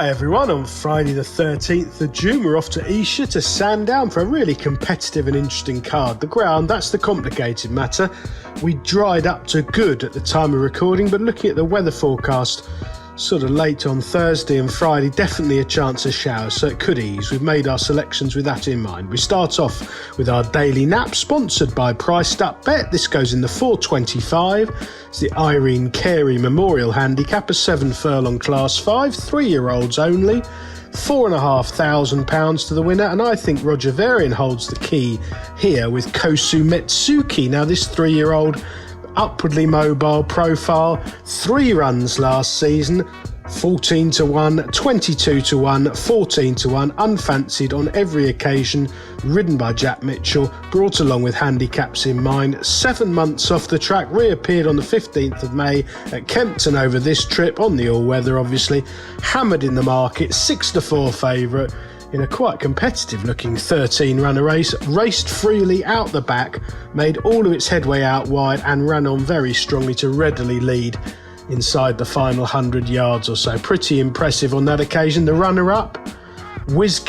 Hi everyone, on Friday the 13th of June we're off to Esher to Sandown for a really competitive and interesting card. The ground, that's the complicated matter. We dried up to good at the time of recording, but looking at the weather forecast sort of late on Thursday and Friday, definitely a chance of showers, so it could ease. We've made our selections with that in mind. We start off with our daily nap, sponsored by Priced Up Bet. This goes in the 425. It's the Irene Carey Memorial Handicap, a 7 furlong Class 5, 3-year-olds only. £4,500 to the winner, and I think Roger Varian holds the key here with Cosimo-fogg. Now this 3-year-old upwardly mobile profile, 3 runs last season, 14 to 1, 22 to 1, 14 to 1, unfancied on every occasion, ridden by Jack Mitchell, brought along with handicaps in mind. 7 months off the track, reappeared on the 15th of May at Kempton over this trip on the all-weather, obviously. Hammered in the market, 6 to 4 favourite in a quite competitive looking 13-runner race, raced freely out the back, made all of its headway out wide and ran on very strongly to readily lead inside the final 100 yards or so. Pretty impressive on that occasion. The runner-up, Whiz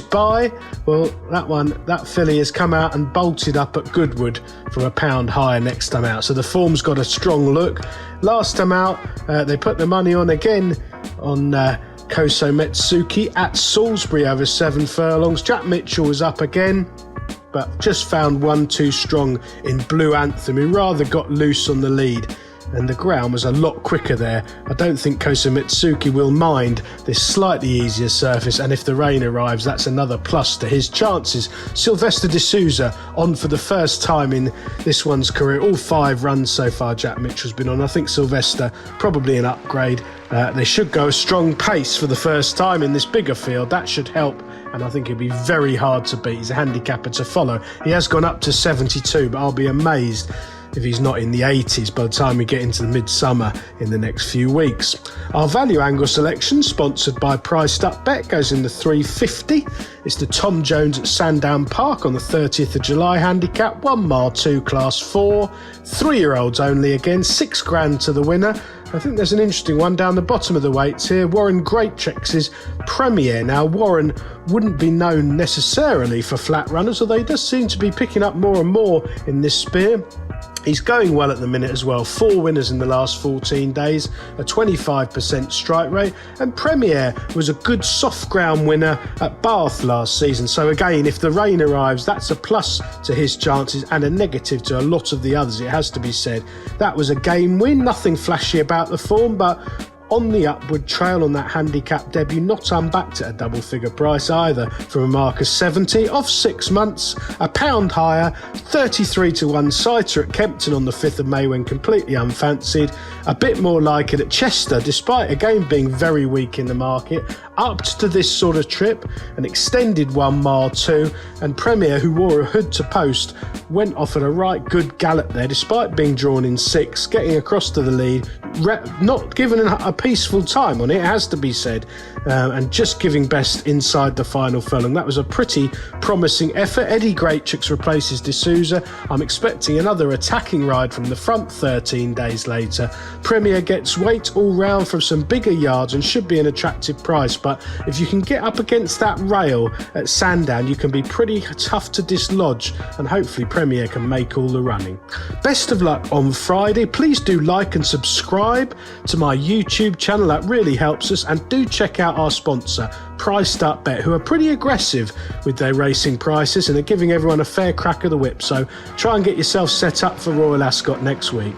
By, well, that filly has come out and bolted up at Goodwood from a pound higher next time out, so the form's got a strong look. Last time out, they put the money on again on Cosimo-fogg at Salisbury over 7 furlongs. Jack Mitchell was up again, but just found one too strong in Blue Anthem, who rather got loose on the lead, and the ground was a lot quicker there. I don't think Cosimo-fogg will mind this slightly easier surface, and if the rain arrives, that's another plus to his chances. Sylvester de Souza on for the first time in this one's career. All 5 runs so far Jack Mitchell's been on. I think Sylvester probably an upgrade. They should go a strong pace for the first time in this bigger field. That should help, and I think he'll be very hard to beat. He's a handicapper to follow. He has gone up to 72, but I'll be amazed if he's not in the 80s by the time we get into the midsummer in the next few weeks. Our value angle selection, sponsored by Priced Up Bet, goes in the 350. It's the Tom Jones at Sandown Park on the 30th of July handicap, 1 mile 2 class 4, 3-year-olds only again, £6,000 to the winner. I think there's an interesting one down the bottom of the weights here. Warren Greatcheck's Premier. Now, Warren wouldn't be known necessarily for flat runners, although he does seem to be picking up more and more in this spear. He's going well at the minute as well. 4 winners in the last 14 days, a 25% strike rate. And Premier was a good soft ground winner at Bath last season. So again, if the rain arrives, that's a plus to his chances and a negative to a lot of the others, it has to be said. That was a game win, nothing flashy about the form, but on the upward trail on that handicap debut, not unbacked at a double-figure price either, from a mark of 70 off 6 months, a pound higher, 33 to 1 sighter at Kempton on the 5th of May when completely unfancied, a bit more like it at Chester, despite again being very weak in the market, upped to this sort of trip, an extended 1 mile 2, and Premier, who wore a hood to post, went off at a right good gallop there, despite being drawn in 6, getting across to the lead, not given a peaceful time on it, has to be said, and just giving best inside the final furlong. That was a pretty promising effort. Eddie Greatcheck replaces de Souza. I'm expecting another attacking ride from the front 13 days later. Premier gets weight all round from some bigger yards and should be an attractive price, but if you can get up against that rail at Sandown, you can be pretty tough to dislodge, and hopefully Premier can make all the running. Best of luck on Friday. Please do like and subscribe to my YouTube channel, that really helps us, and do check out our sponsor Priced Up Bet, who are pretty aggressive with their racing prices and are giving everyone a fair crack of the whip, so try and get yourself set up for Royal Ascot next week.